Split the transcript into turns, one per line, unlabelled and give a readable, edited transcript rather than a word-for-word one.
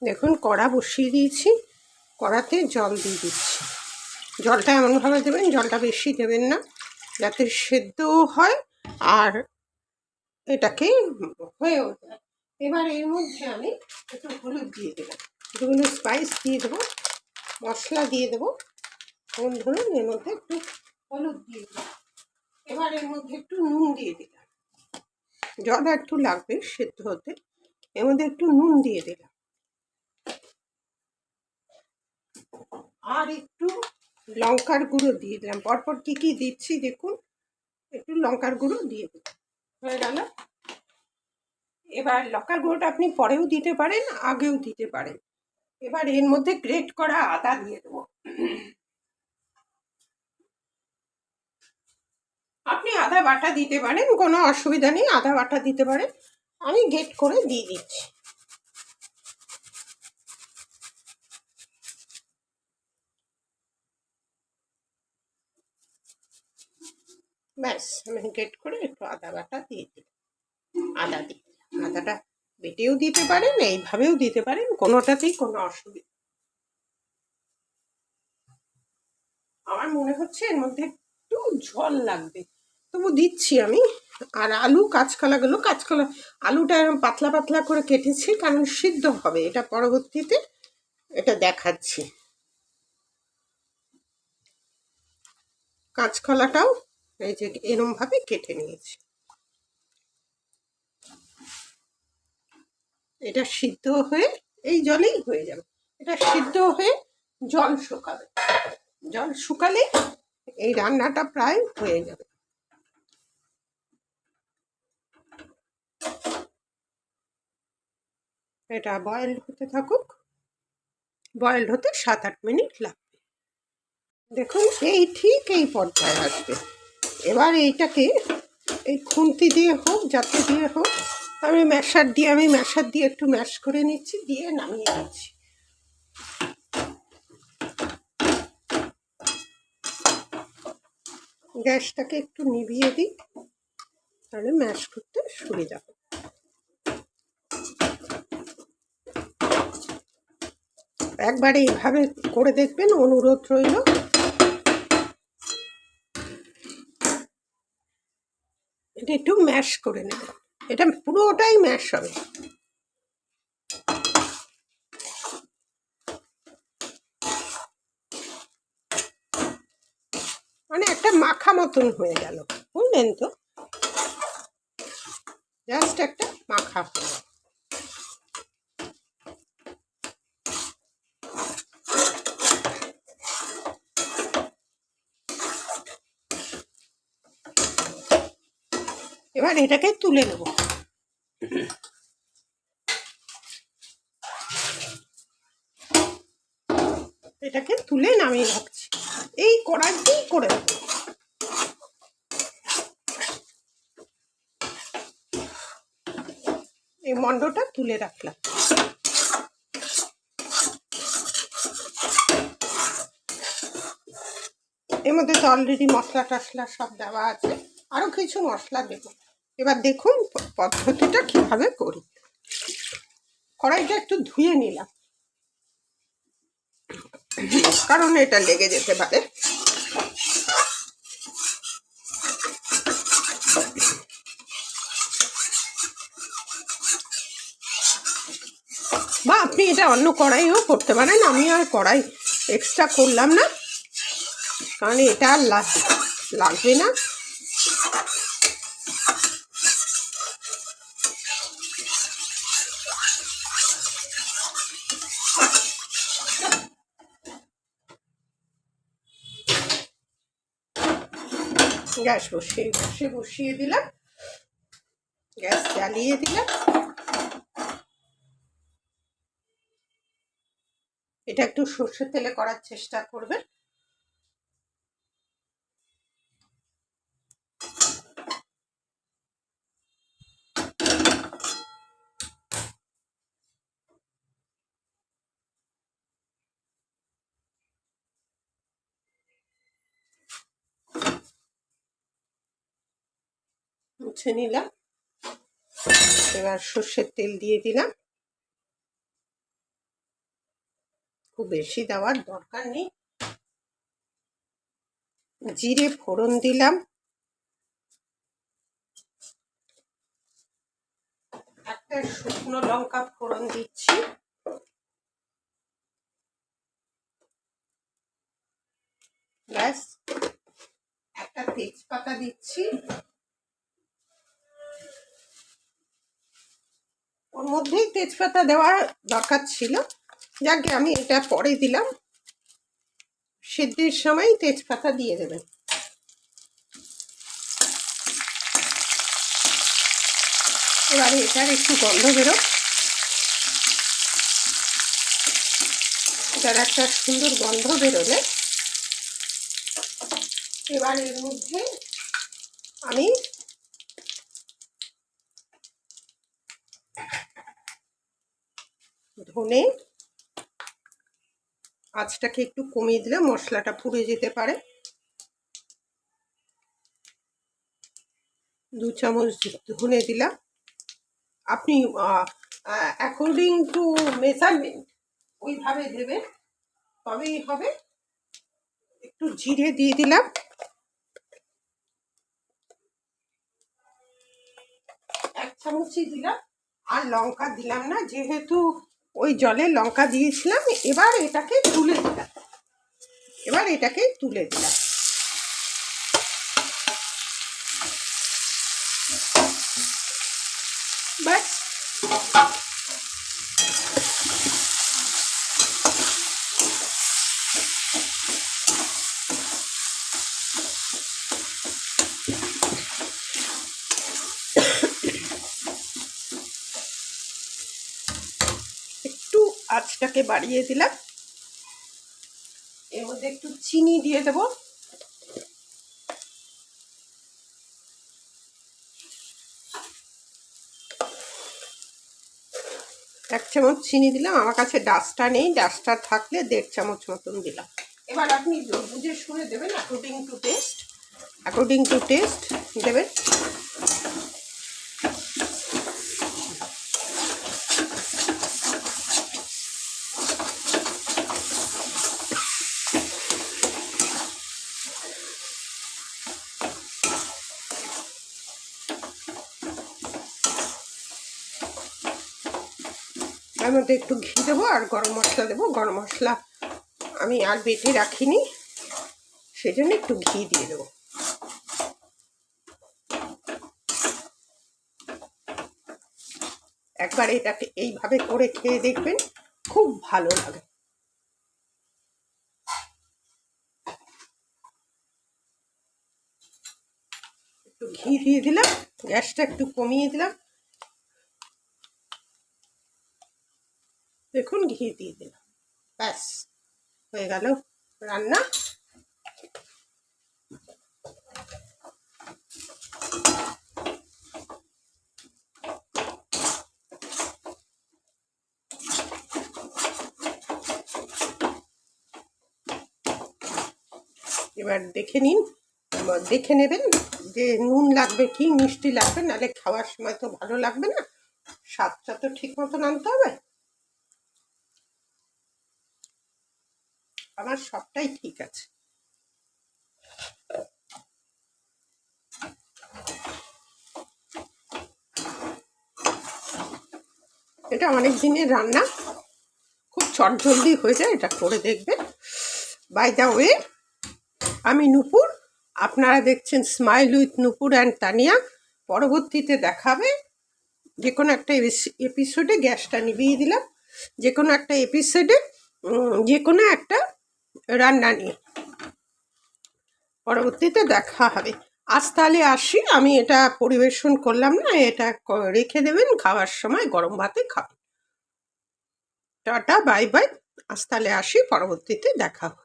দেখুন কড়া বসিয়ে দিয়েছি, কড়াতে জল দিয়ে দিচ্ছি। জলটা এমনভাবে দেবেন, জলটা বেশি দেবেন না, যাতে সেদ্ধও হয় আর এটাকে হয়েও যায়। এবার এর মধ্যে আমি একটু হলুদ দিয়ে দেবো, একটুগুলো স্পাইস দিয়ে দেবো, মশলা দিয়ে দেবো। ধরুন এর মধ্যে একটু হলুদ দিয়ে দেবো। এবার এর মধ্যে একটু নুন দিয়ে দিলাম, জল একটু লাগবে সেদ্ধ হতে, এর মধ্যে একটু নুন দিয়ে দিলাম। আর একটু লঙ্কার গুঁড়ো দিয়ে দিলাম। পরপর কী কী দিচ্ছি দেখুন, একটু লঙ্কার গুঁড়ো দিয়ে দিলাম, হয়ে গেল। এবার লঙ্কার গুঁড়োটা আপনি পরেও দিতে পারেন, আগেও দিতে পারেন। এবার এর মধ্যে গ্রেট করা আদা দিয়ে দেবো। আপনি আদা বাটা দিতে পারেন, কোনো অসুবিধা নেই, আদা বাটা দিতে পারেন। আমি গ্রেট করে দিয়ে দিচ্ছি। ব্যাস, আমি গ্রেট করে একটু আদা বাটা দিয়ে দিলাম। আদা দিয়ে আদাটা বেটেও দিতে পারেন, এইভাবেও দিতে পারেন, কোনোটাতেই কোনো অসুবিধা। আমার মনে হচ্ছে এর মধ্যে একটু ঝোল লাগবে, তবু দিচ্ছি আমি। আর আলু কাঁচকলা আলুটা এরকম পাতলা পাতলা করে কেটেছি, কারণ সিদ্ধ হবে এটা পরবর্তীতে, এটা দেখাচ্ছি। কাঁচকলাটাও এই যে এরমভাবে কেটে নিয়েছি। এটা সিদ্ধ হয়ে এই জলেই হয়ে যাবে। এটা সিদ্ধ হয়ে জল শুকাবে, জল শুকালে এই রান্নাটা প্রায় হয়ে যাবে। এটা বয়েল হতে থাকুক, বয়েল হতে 7-8 মিনিট লাগবে। দেখুন এই ঠিক এই পর্যায়ে আসবে। এবার এইটাকে এই খুন্তি দিয়ে হোক, যাতে দিয়ে হোক, আমি ম্যাশার দিয়ে একটু ম্যাশ করে নিচ্ছি, দিয়ে নামিয়ে দিচ্ছি। গ্যাসটাকে একটু নিভিয়ে দিই, তাহলে ম্যাশ করতে সুবিধা হবে। একবার এইভাবে করে দেখবেন, অনুরোধ রইল। এটা একটু ম্যাশ করে নেবেন, এটা পুরোটাই ম্যাশ হবে। মানে একটা মাখা মতন হয়ে গেল, বুঝলেন তো? জাস্ট একটা মাখা হয়ে গেল। এবার এটাকে তুলে নেব। এটাকে তুলে নামিয়ে রাখছি, এই কড়াইতেই করে দেবো। এই মন্ডটা তুলে রাখলাম। এর মধ্যে তো অলরেডি মশলা টশলা সব দেওয়া আছে, আরও কিছু মশলা দেবো। এবার দেখুন পদ্ধতিটা কিভাবে করি। কড়াইটা একটু ধুয়ে নিলাম, কারণ এটা লেগে যেতে পারে। বা আপনি এটা অন্য কড়াইও করতে পারেন, আমি আর কড়াই এক্সট্রা করলাম না, কারণ এটা আর লাগবে না। গ্যাস বসিয়ে দিলাম, গ্যাস জ্বালিয়ে দিলাম। এটা একটু সর্ষের তেলে করার চেষ্টা করবেন। মুছে নিলাম, এবার সর্ষের তেল দিয়ে দিলাম। খুব বেশি দেওয়ার দরকার নেই। জিরে ফোড়ন দিলাম, একটা শুকনো লঙ্কা ফোড়ন দিচ্ছি, ব্যাস। একটা তেজপাতা দিচ্ছি, ওর মধ্যেই তেজপাতা দেওয়ার দরকার ছিল, যাকে আমি এটা পরে দিলাম। সিদ্ধের সময় তেজপাতা দিয়ে দেবেন। এবারে এটার একটু গন্ধ বেরো, এটার একটা সুন্দর গন্ধ বেরোলে এবার এর মধ্যে আমি ধনে আঁচটাকে একটু কমিয়ে দিলে মশলাটা পুড়ে যেতে পারে। 2 চামচ ধনে দিলাম। আপনি অ্যাকর্ডিং টু মেজারমেন্ট ওইভাবে দেবেন, তবেই হবে। একটু জিরে দিয়ে দিলাম, 1 চামচই দিলাম। আর লঙ্কা দিলাম না, যেহেতু ওই জলে লঙ্কা দিয়েছিলাম। এবার এটাকে তুলে দিলাম, ব্যাস। একটু আঁচটাকে বাড়িয়ে দিলাম। এর মধ্যে একটু চিনি দিয়ে দেব, এক চামচ চিনি দিলাম। আমার কাছে ডাস্টার নেই, ডাস্টার থাকলে 1.5 চামচ মতন দিলাম। এবার আপনি বুঝে শুনে দেবেন, অ্যাকর্ডিং টু টেস্ট দেবেন। তার মধ্যে একটু ঘি দেবো আর গরম মশলা দেবো। গরম মশলা আমি আর বেটে রাখিনি, সেজন্য একটু ঘি দিয়ে দেবো। একবার এটাকে এইভাবে করে খেয়ে দেখবেন, খুব ভালো লাগে। একটু ঘি দিয়ে দিলাম, গ্যাসটা একটু কমিয়ে দিলাম। দেখুন, ঘি দিয়ে দিলাম, ব্যাস হয়ে গেল রান্না। এবার দেখে নেবেন যে নুন লাগবে কি মিষ্টি লাগবে, নাহলে খাওয়ার সময় তো ভালো লাগবে না। স্বাদটা তো ঠিক মতন আনতে হবে। আমার সবটাই ঠিক আছে। এটা অনেক দিনের রান্না, খুব চটজলদি হয়ে যায়, এটা করে দেখবেন। বাই দ্য ওয়ে, আমি নূপুর, আপনারা দেখছেন smile with Nupur and Tania. পরবর্তীতে দেখাবে যে কোনো একটা এপিসোডে, গ্যাসটা নিভিয়ে দিলাম, যে কোনো একটা এপিসোডে যে কোনো একটা রান্না নিয়ে পরবর্তীতে দেখা হবে। আজ তাহলে আসি, আমি এটা পরিবেশন করলাম না, এটা রেখে দেবেন, খাওয়ার সময় গরম ভাতে খাবেন। Tata, bye bye. আজ তাহলে আসি, পরবর্তীতে দেখা হবে।